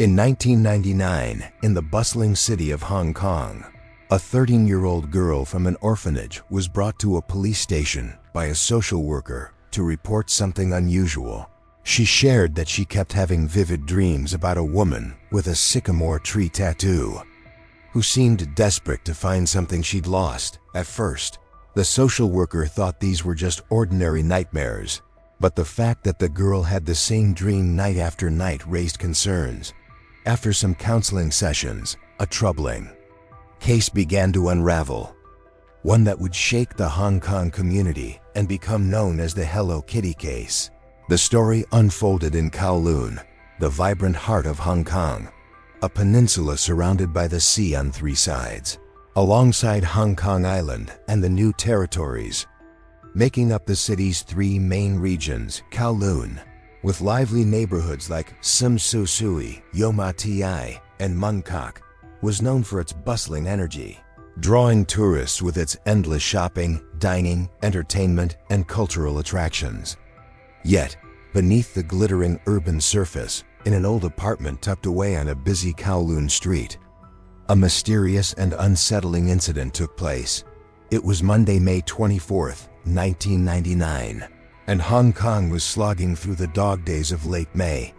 In 1999, in the bustling city of Hong Kong, a 13-year-old girl from an orphanage was brought to a police station by a social worker to report something unusual. She shared that she kept having vivid dreams about a woman with a sycamore tree tattoo, who seemed desperate to find something she'd lost. At first, the social worker thought these were just ordinary nightmares, but the fact that the girl had the same dream night after night raised concerns. After some counseling sessions, a troubling case began to unravel, one that would shake the Hong Kong community and become known as the Hello Kitty case. The story unfolded in Kowloon, the vibrant heart of Hong Kong, a peninsula surrounded by the sea on three sides, alongside Hong Kong Island and the New Territories, making up the city's three main regions. Kowloon, with lively neighborhoods like Sim Su Sui, Yo Ma Ti, and Mung Kok, was known for its bustling energy, drawing tourists with its endless shopping, dining, entertainment, and cultural attractions. Yet, beneath the glittering urban surface, in an old apartment tucked away on a busy Kowloon street, a mysterious and unsettling incident took place. It was Monday, May 24, 1999, and Hong Kong was slogging through the dog days of late May,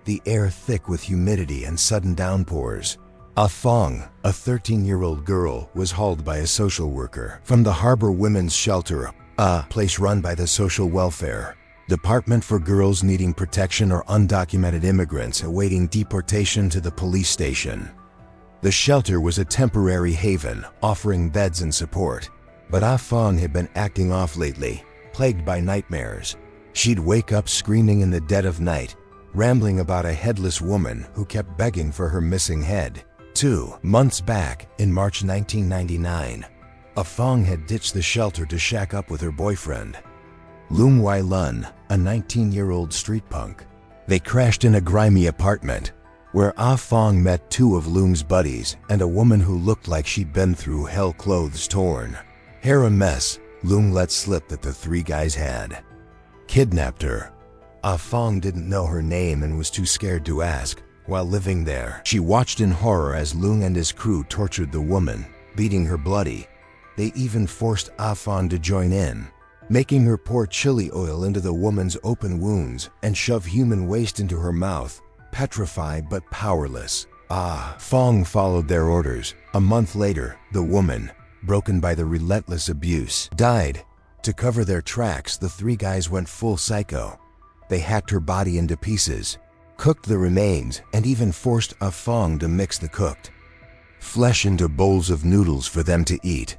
the air thick with humidity and sudden downpours. Ah Fong, a 13-year-old girl, was hauled by a social worker from the Harbor Women's Shelter, a place run by the Social Welfare Department for girls needing protection or undocumented immigrants awaiting deportation to the police station. The shelter was a temporary haven, offering beds and support, but Ah Fong had been acting off lately, plagued by nightmares. She'd wake up screaming in the dead of night, rambling about a headless woman who kept begging for her missing head. 2 months back, in March 1999, Ah Fong had ditched the shelter to shack up with her boyfriend, Loong Wai Lun, a 19-year-old street punk. They crashed in a grimy apartment, where Ah Fong met two of Loong's buddies and a woman who looked like she'd been through hell, clothes torn, hair a mess. Loong let slip that the three guys had kidnapped her. Ah Fong didn't know her name and was too scared to ask. While living there, she watched in horror as Loong and his crew tortured the woman, beating her bloody. They even forced Ah Fong to join in, making her pour chili oil into the woman's open wounds and shove human waste into her mouth. Petrified but powerless, Ah Fong followed their orders. A month later, the woman, broken by the relentless abuse, died. To cover their tracks, the three guys went full psycho. They hacked her body into pieces, cooked the remains, and even forced Ah Fong to mix the cooked flesh into bowls of noodles for them to eat.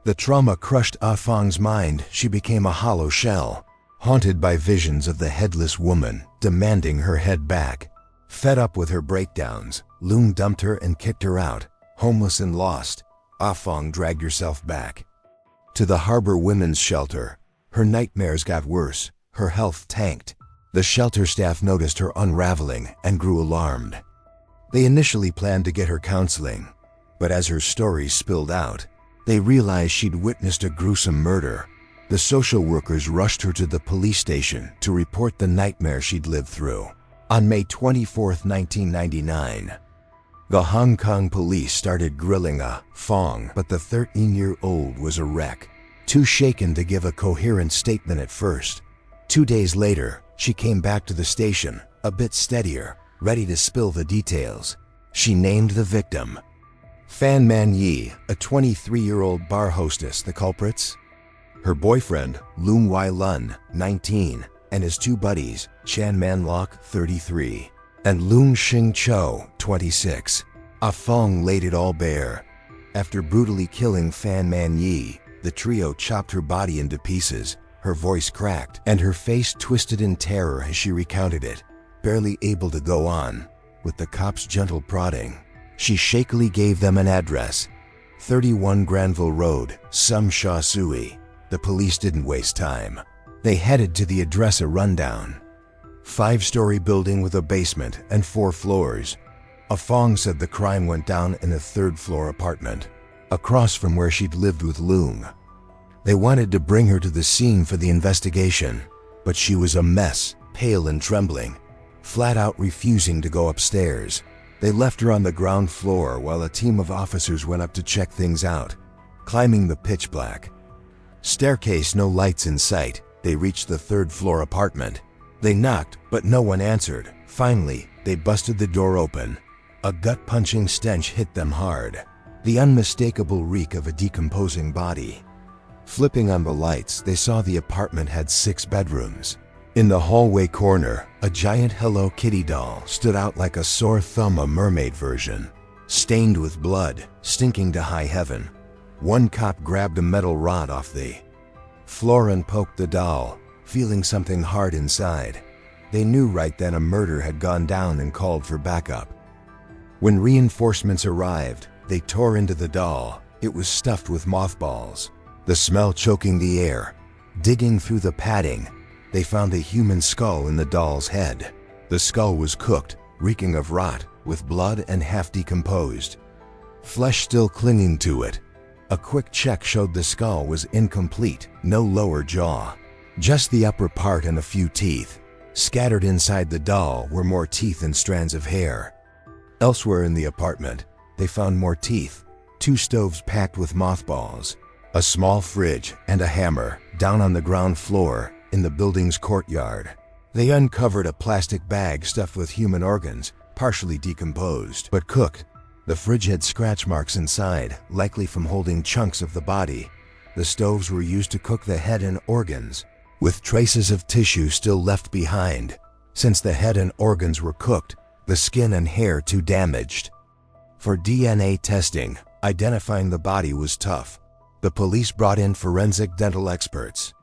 The trauma crushed Ah Fong's mind. She became a hollow shell, haunted by visions of the headless woman demanding her head back. Fed up with her breakdowns, Loong dumped her and kicked her out. Homeless and lost, Ah Fong dragged herself back to the Harbor Women's Shelter. Her nightmares got worse, her health tanked. The shelter staff noticed her unraveling and grew alarmed. They initially planned to get her counseling, but as her story spilled out, they realized she'd witnessed a gruesome murder. The social workers rushed her to the police station to report the nightmare she'd lived through. On May 24, 1999, the Hong Kong police started grilling Ah Fong, but the 13-year-old was a wreck, too shaken to give a coherent statement at first. 2 days later, she came back to the station, a bit steadier, ready to spill the details. She named the victim, Fan Man Yi, a 23-year-old bar hostess. The culprits? Her boyfriend, Loong Wai Lun, 19, and his two buddies, Chan Man Lok, 33, and Loong Xing Cho, 26. Ah Fong laid it all bare. After brutally killing Fan Man Yi, the trio chopped her body into pieces. Her voice cracked, and her face twisted in terror as she recounted it, barely able to go on. With the cops' gentle prodding, she shakily gave them an address, 31 Granville Road, Sum Sha Sui. The police didn't waste time. They headed to the address. A rundown 5-story building with a basement and 4 floors. Ah Fong said the crime went down in a 3rd-floor apartment, across from where she'd lived with Loong. They wanted to bring her to the scene for the investigation, but she was a mess, pale and trembling. flat out refusing to go upstairs. They left her on the ground floor while a team of officers went up to check things out. Climbing the pitch black staircase, no lights in sight, they reached the third-floor apartment. They knocked, but no one answered. Finally, they busted the door open. A gut-punching stench hit them hard. The unmistakable reek of a decomposing body. Flipping on the lights, they saw the apartment had 6 bedrooms. In the hallway corner, a giant Hello Kitty doll stood out like a sore thumb, a mermaid version, stained with blood, stinking to high heaven. One cop grabbed a metal rod off the floor and poked the doll, feeling something hard inside. They knew right then a murder had gone down and called for backup. When reinforcements arrived, they tore into the doll. It was stuffed with mothballs, the smell choking the air. Digging through the padding, they found a human skull in the doll's head. The skull was cooked, reeking of rot, with blood and half decomposed flesh still clinging to it. A quick check showed the skull was incomplete, no lower jaw, just the upper part and a few teeth. Scattered inside the doll were more teeth and strands of hair. Elsewhere in the apartment, they found more teeth, 2 stoves packed with mothballs, a small fridge, and a hammer. Down on the ground floor, in the building's courtyard, they uncovered a plastic bag stuffed with human organs, partially decomposed, but cooked. The fridge had scratch marks inside, likely from holding chunks of the body. The stoves were used to cook the head and organs, with traces of tissue still left behind. Since the head and organs were cooked, the skin and hair too damaged for DNA testing, identifying the body was tough. The police brought in forensic dental experts.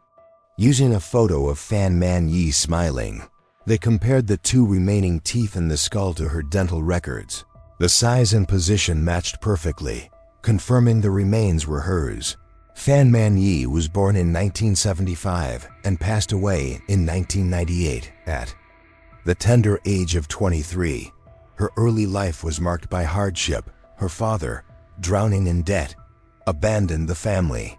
Using a photo of Fan Man Yi smiling, they compared the 2 remaining teeth in the skull to her dental records. The size and position matched perfectly, confirming the remains were hers. Fan Man Yi was born in 1975 and passed away in 1998 at the tender age of 23. Her early life was marked by hardship. Her father, drowning in debt, abandoned the family,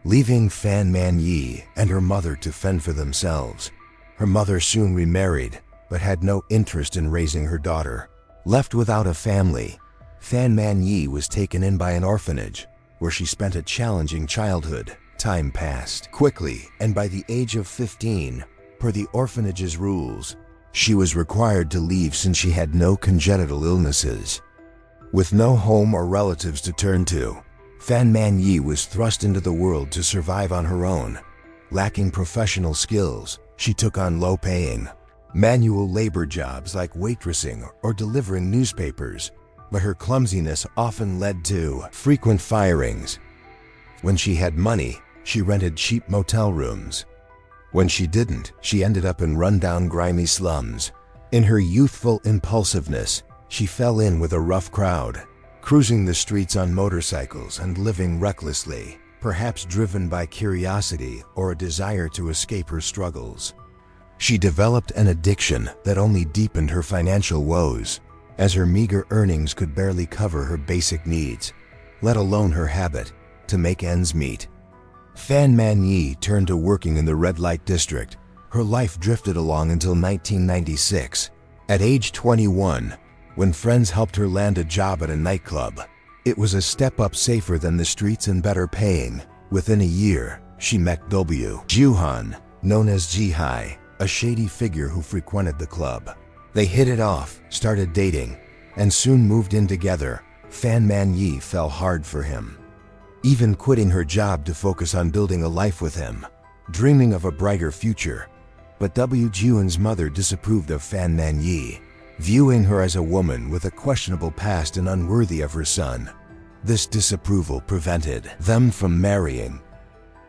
leaving Fan Man Yi and her mother to fend for themselves. Her mother soon remarried, but had no interest in raising her daughter. Left without a family, Fan Man Yi was taken in by an orphanage, where she spent a challenging childhood. Time passed quickly, and by the age of 15, per the orphanage's rules, she was required to leave since she had no congenital illnesses. With no home or relatives to turn to, Fan Man Yi was thrust into the world to survive on her own. Lacking professional skills, she took on low-paying, manual labor jobs like waitressing or delivering newspapers, but her clumsiness often led to frequent firings. When she had money, she rented cheap motel rooms. When she didn't, she ended up in run-down, grimy slums. In her youthful impulsiveness, she fell in with a rough crowd, cruising the streets on motorcycles and living recklessly, perhaps driven by curiosity or a desire to escape her struggles. She developed an addiction that only deepened her financial woes, as her meager earnings could barely cover her basic needs, let alone her habit to make ends meet. Fan Man Yi turned to working in the red light district. Her life drifted along until 1996. At age 21, when friends helped her land a job at a nightclub, it was a step up, safer than the streets and better paying. Within a year, she met W. Juhan, known as Jihai, a shady figure who frequented the club. They hit it off, started dating, and soon moved in together. Fan Man Yi fell hard for him, even quitting her job to focus on building a life with him, dreaming of a brighter future. But W. Juhan's mother disapproved of Fan Man Yi, viewing her as a woman with a questionable past and unworthy of her son. This disapproval prevented them from marrying.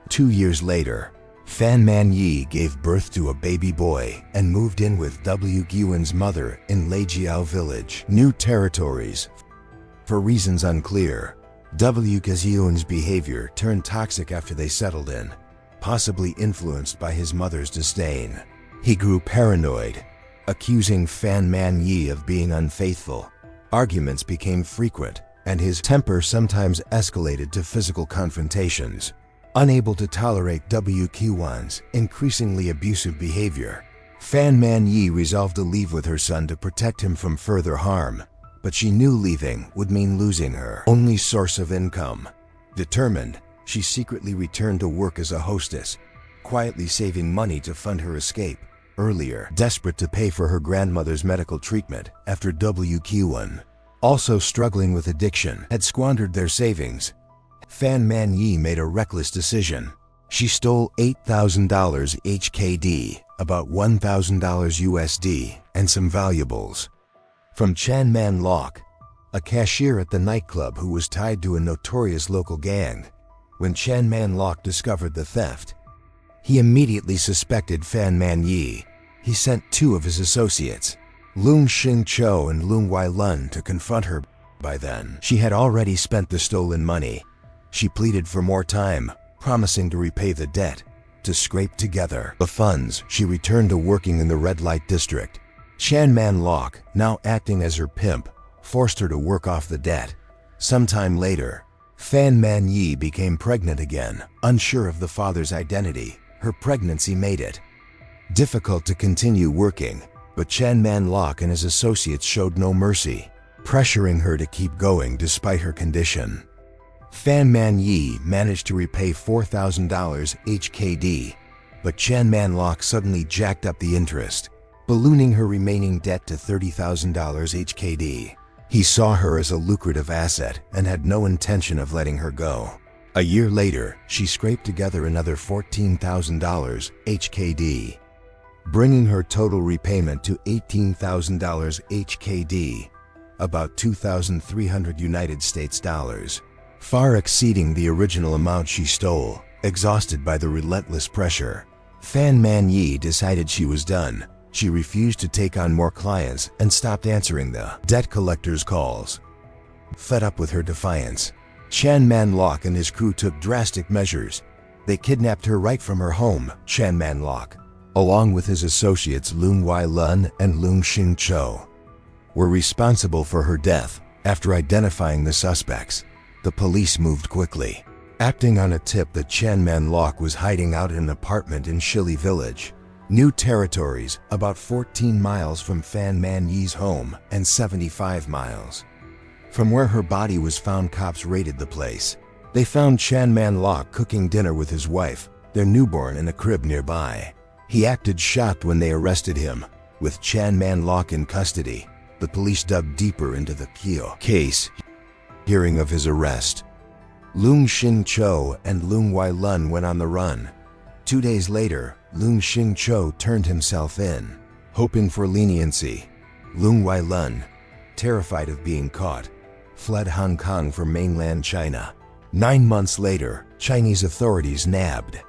2 years later, Fan Man Yi gave birth to a baby boy and moved in with W. Juhan's mother in Lejiao village, New Territories. For reasons unclear, W. Juhan's behavior turned toxic after they settled in, possibly influenced by his mother's disdain. He grew paranoid, accusing Fan Man Yi of being unfaithful. Arguments became frequent, and his temper sometimes escalated to physical confrontations. Unable to tolerate W. Juhan's increasingly abusive behavior, Fan Man Yi resolved to leave with her son to protect him from further harm, but she knew leaving would mean losing her only source of income. Determined, she secretly returned to work as a hostess, quietly saving money to fund her escape. Earlier, desperate to pay for her grandmother's medical treatment after WQ1, also struggling with addiction, had squandered their savings. Fan Man Yi made a reckless decision. She stole $8,000 HKD, about $1,000 USD, and some valuables from Chan Man Lok, a cashier at the nightclub who was tied to a notorious local gang. When Chan Man Lok discovered the theft, he immediately suspected Fan Man Yi. He sent two of his associates, Leung Xing Cho and Leung Wai Lun, to confront her. By then, she had already spent the stolen money. She pleaded for more time, promising to repay the debt. To scrape together the funds, she returned to working in the red light district. Chan Man Lok, now acting as her pimp, forced her to work off the debt. Sometime later, Fan Man Yi became pregnant again, unsure of the father's identity. Her pregnancy made it difficult to continue working, but Chan Man Lok and his associates showed no mercy, pressuring her to keep going despite her condition. Fan Man Yi managed to repay $4,000 HKD, but Chan Man Lok suddenly jacked up the interest, ballooning her remaining debt to $30,000 HKD. He saw her as a lucrative asset and had no intention of letting her go. A year later, she scraped together another $14,000 HKD, bringing her total repayment to $18,000 HKD, about 2,300 United States dollars, far exceeding the original amount she stole. Exhausted by the relentless pressure, Fan Man Yi decided she was done. She refused to take on more clients and stopped answering the debt collector's calls. Fed up with her defiance, Chan Man Lok and his crew took drastic measures. They kidnapped her right from her home. Chan Man Lok, along with his associates Leung Wai Lun and Leung Xing Cho, were responsible for her death. After identifying the suspects, the police moved quickly, acting on a tip that Chan Man Lok was hiding out in an apartment in Shili Village, New Territories, about 14 miles from Fan Man Yi's home and 75 miles from where her body was found. Cops raided the place. They found Chan Man Lok cooking dinner with his wife, their newborn, in a crib nearby. He acted shocked when they arrested him. With Chan Man Lok in custody, the police dug deeper into the case. Hearing of his arrest, Leung Xing Cho and Leung Wai Lun went on the run. 2 days later, Leung Xing Cho turned himself in, hoping for leniency. Leung Wai Lun, terrified of being caught, fled Hong Kong for mainland China. 9 months later, Chinese authorities nabbed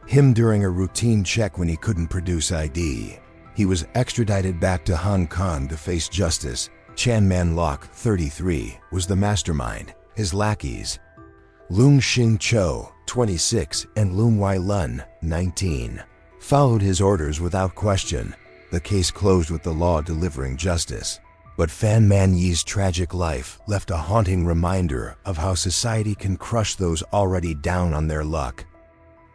him during a routine check when he couldn't produce ID. He was extradited back to Hong Kong to face justice. Chan Man Lok, 33, was the mastermind. His lackeys, Leung Xing Cho, 26, and Leung Wai Lun, 19, followed his orders without question. The case closed with the law delivering justice. But Fan Man Yi's tragic life left a haunting reminder of how society can crush those already down on their luck.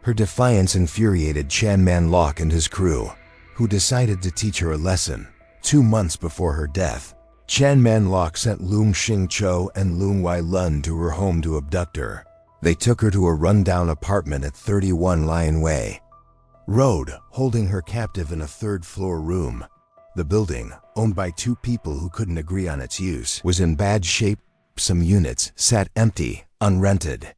Her defiance infuriated Chan Man Lok and his crew, who decided to teach her a lesson. 2 months before her death, Chan Man Lok sent Leung Xing Cho and Leung Wai Lun to her home to abduct her. They took her to a rundown apartment at 31 Lion Way Road, holding her captive in a third-floor room. The building, owned by 2 people who couldn't agree on its use, was in bad shape. Some units sat empty, unrented.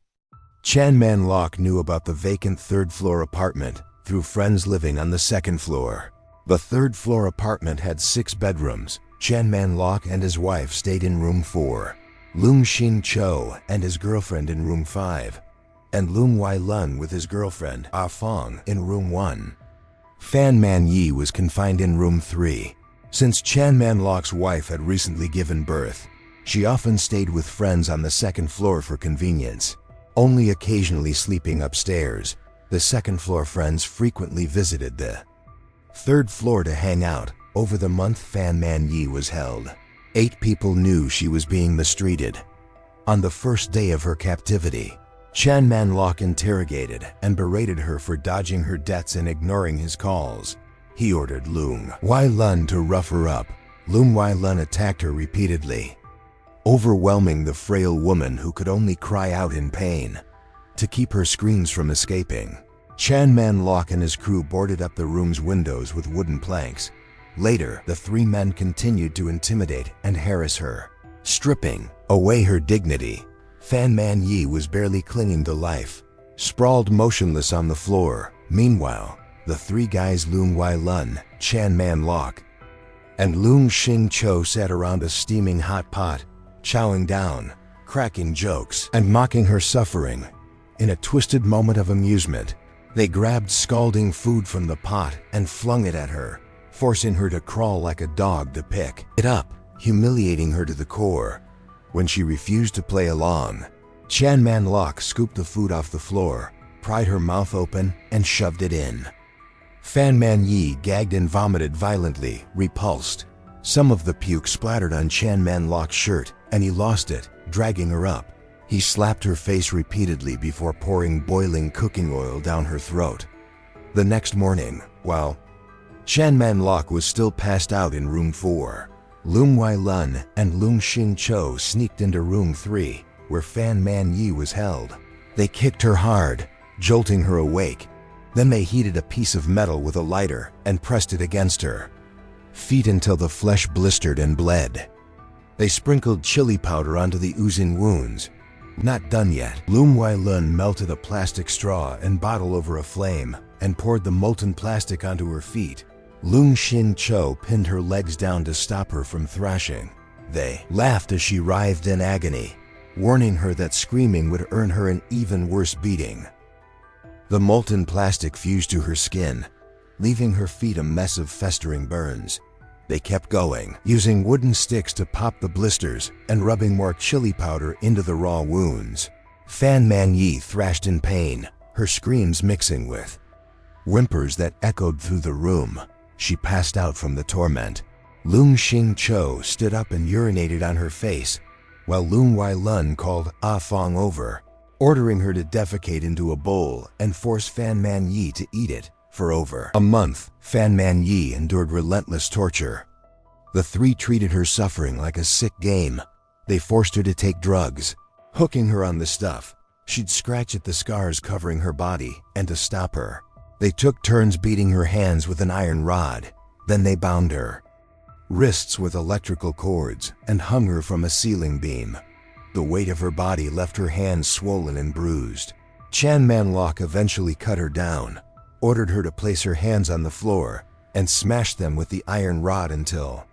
Chan Man Lok knew about the vacant third-floor apartment through friends living on the 2nd floor. The third-floor apartment had 6 bedrooms. Chan Man Lok and his wife stayed in room 4, Leung Xing Cho and his girlfriend in room 5, and Leung Wai Lun with his girlfriend Ah Fong in room 1. Fan Man Yi was confined in room 3. Since Chan Man Lok's wife had recently given birth, she often stayed with friends on the 2nd floor for convenience, only occasionally sleeping upstairs. The 2nd floor friends frequently visited the 3rd floor to hang out. Over the month Fan Man Yi was held, 8 people knew she was being mistreated. On the first day of her captivity, Chan Man Lok interrogated and berated her for dodging her debts and ignoring his calls. he ordered Lung Wai Lun to rough her up. Lung Wai Lun attacked her repeatedly, overwhelming the frail woman who could only cry out in pain to keep her screams from escaping. Chan Man Lok and his crew boarded up the room's windows with wooden planks. Later, the three men continued to intimidate and harass her, stripping away her dignity. Fan Man Yi was barely clinging to life, sprawled motionless on the floor. Meanwhile, the three guys Lung Wai Lun, Chan Man Lok, and Lung Xing Cho sat around a steaming hot pot, chowing down, cracking jokes, and mocking her suffering. In a twisted moment of amusement, they grabbed scalding food from the pot and flung it at her, forcing her to crawl like a dog to pick it up, humiliating her to the core. When she refused to play along, Chan Man Lok scooped the food off the floor, pried her mouth open, and shoved it in. Fan Man Yi gagged and vomited violently, repulsed. Some of the puke splattered on Chan Man Lok's shirt, and he lost it, dragging her up. He slapped her face repeatedly before pouring boiling cooking oil down her throat. The next morning, while Chan Man Lok was still passed out in room 4, Lung Wai Lun and Lung Xing Cho sneaked into room 3, where Fan Man Yi was held. They kicked her hard, jolting her awake. Then they heated a piece of metal with a lighter and pressed it against her feet until the flesh blistered and bled. They sprinkled chili powder onto the oozing wounds. Not done yet, Lung Wai Lun melted a plastic straw and bottle over a flame and poured the molten plastic onto her feet. Lung Xing Cho pinned her legs down to stop her from thrashing. They laughed as she writhed in agony, warning her that screaming would earn her an even worse beating. The molten plastic fused to her skin, leaving her feet a mess of festering burns. They kept going, using wooden sticks to pop the blisters and rubbing more chili powder into the raw wounds. Fan Man Yi thrashed in pain, her screams mixing with whimpers that echoed through the room. She passed out from the torment. Lung Xing Cho stood up and urinated on her face, while Lung Wai Lun called Ah Fong over, ordering her to defecate into a bowl and force Fan Man Yi to eat it. For over a month, Fan Man Yi endured relentless torture. The three treated her suffering like a sick game. They forced her to take drugs, hooking her on the stuff. She'd scratch at the scars covering her body, and to stop her, they took turns beating her hands with an iron rod. Then they bound her wrists with electrical cords and hung her from a ceiling beam. The weight of her body left her hands swollen and bruised. Chan Man Lok eventually cut her down, ordered her to place her hands on the floor, and smashed them with the iron rod until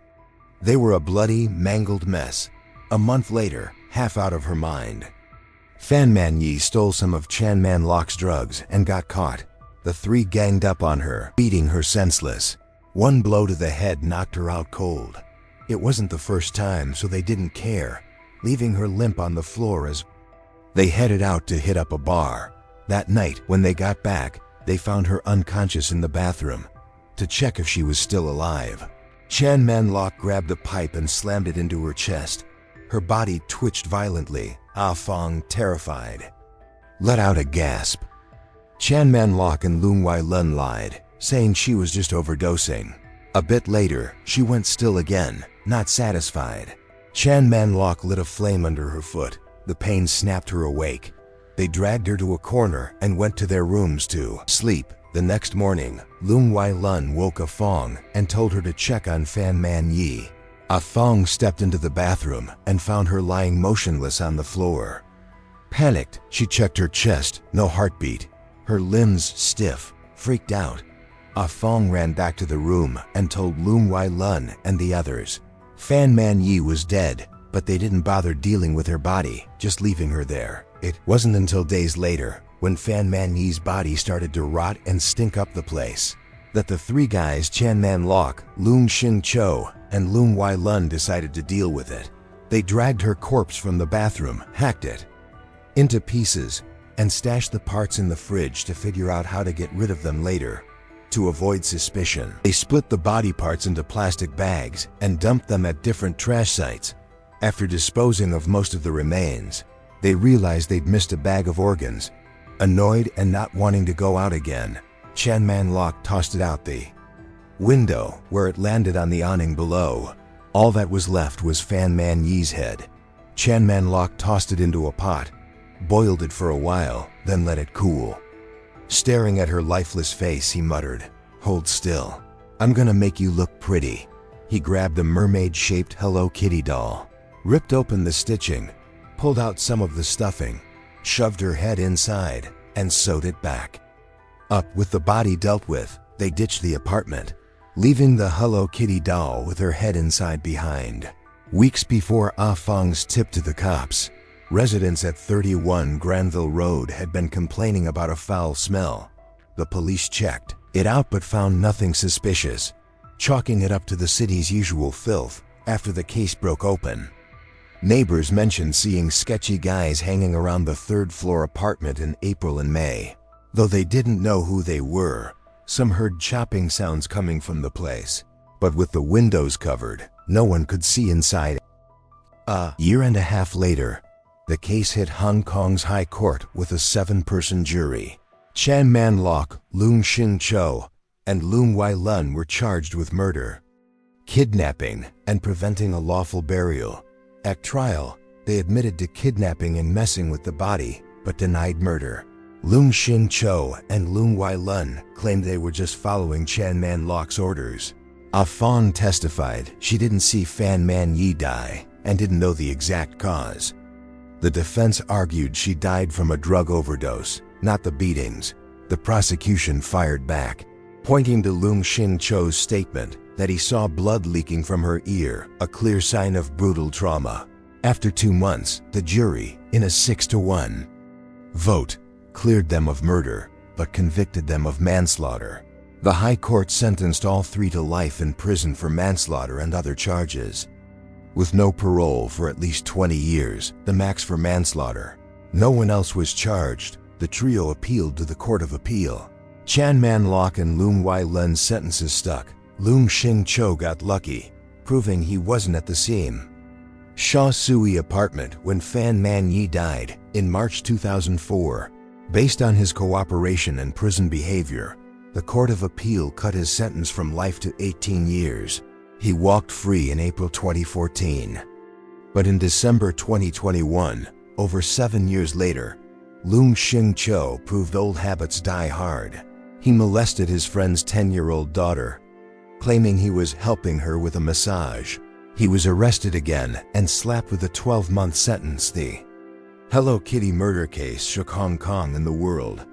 they were a bloody, mangled mess. A month later, half out of her mind, Fan Man Yi stole some of Chan Man Lok's drugs and got caught. The three ganged up on her, beating her senseless. One blow to the head knocked her out cold. It wasn't the first time, so they didn't care, leaving her limp on the floor as they headed out to hit up a bar. That night, when they got back, they found her unconscious in the bathroom. To check if she was still alive, Chan Man Lok grabbed a pipe and slammed it into her chest. Her body twitched violently. Ah Fong, terrified, let out a gasp. Chan Man Lok and Lung Wai Lun lied, saying she was just overdosing. A bit later, she went still again, not satisfied. Chan Man Lok lit a flame under her foot. The pain snapped her awake. They dragged her to a corner and went to their rooms to sleep. The next morning, Lung Wai Lun woke Ah Fong and told her to check on Fan Man Yi. Ah Fong stepped into the bathroom and found her lying motionless on the floor. Panicked, she checked her chest, no heartbeat, her limbs stiff. Freaked out, Ah Fong ran back to the room and told Lung Wai Lun and the others. Fan Man Yi was dead, but they didn't bother dealing with her body, just leaving her there. It wasn't until days later, when Fan Man Yi's body started to rot and stink up the place, that the three guys Chan Man Lok, Lung Xing Cho, and Lung Wai Lun decided to deal with it. They dragged her corpse from the bathroom, hacked it into pieces, and stashed the parts in the fridge to figure out how to get rid of them later. To avoid suspicion, they split the body parts into plastic bags and dumped them at different trash sites. After disposing of most of the remains, they realized they'd missed a bag of organs. Annoyed and not wanting to go out again, Chan Man Lok tossed it out the window where it landed on the awning below. All that was left was Fan Man Yi's head. Chan Man Lok tossed it into a pot, boiled it for a while, then let it cool. Staring at her lifeless face, he muttered, "Hold still. I'm gonna make you look pretty." He grabbed a mermaid-shaped Hello Kitty doll, ripped open the stitching, pulled out some of the stuffing, shoved her head inside, and sewed it back. Up with the body dealt with, they ditched the apartment, leaving the Hello Kitty doll with her head inside behind. Weeks before Ah Fong's tip to the cops, residents at 31 Granville Road had been complaining about a foul smell. The police checked it out but found nothing suspicious, chalking it up to the city's usual filth. After the case broke open, neighbors mentioned seeing sketchy guys hanging around the third-floor apartment in April and May. Though they didn't know who they were, some heard chopping sounds coming from the place. But with the windows covered, no one could see inside. A year and a half later, the case hit Hong Kong's High Court with a 7-person jury. Chan Man Lok, Leung Shing Cho, and Leung Wai Lun were charged with murder, kidnapping, and preventing a lawful burial. At trial, they admitted to kidnapping and messing with the body, but denied murder. Leung Shing Cho and Leung Wai Lun claimed they were just following Chan Man Lok's orders. Ah Fong testified she didn't see Fan Man Yi die and didn't know the exact cause. The defense argued she died from a drug overdose, not the beatings. The prosecution fired back, pointing to Leung Shing Cho's statement that he saw blood leaking from her ear, a clear sign of brutal trauma. After 2 months, the jury, in a 6-1 vote, cleared them of murder, but convicted them of manslaughter. The High Court sentenced all 3 to life in prison for manslaughter and other charges, with no parole for at least 20 years, the max for manslaughter. No one else was charged. The trio appealed to the Court of Appeal. Chan Man Lok and Leung Wai Lun's sentences stuck. Leung Shing Cho got lucky, proving he wasn't at the scene. Sha Sui apartment when Fan Man Yi died in March 2004. Based on his cooperation and prison behavior, the Court of Appeal cut his sentence from life to 18 years. He walked free in April 2014. But in December 2021, over 7 years later, Leung Shing Cho proved old habits die hard. He molested his friend's 10-year-old daughter, claiming he was helping her with a massage. He was arrested again and slapped with a 12-month sentence. The Hello Kitty murder case shook Hong Kong and the world.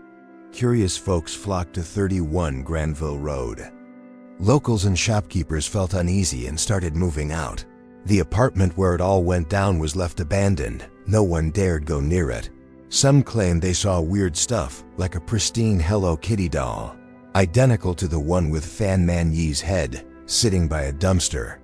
Curious folks flocked to 31 Granville Road. Locals and shopkeepers felt uneasy and started moving out. The apartment where it all went down was left abandoned. No one dared go near it. Some claimed they saw weird stuff, like a pristine Hello Kitty doll, identical to the one with Fan Man Yi's head, sitting by a dumpster.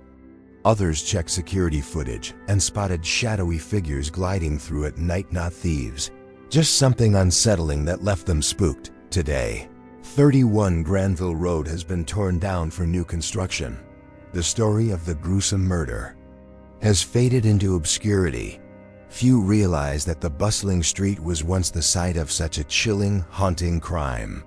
Others checked security footage and spotted shadowy figures gliding through at night, not thieves. Just something unsettling that left them spooked. Today, 31 Granville Road has been torn down for new construction. The story of the gruesome murder has faded into obscurity. Few realize that the bustling street was once the site of such a chilling, haunting crime.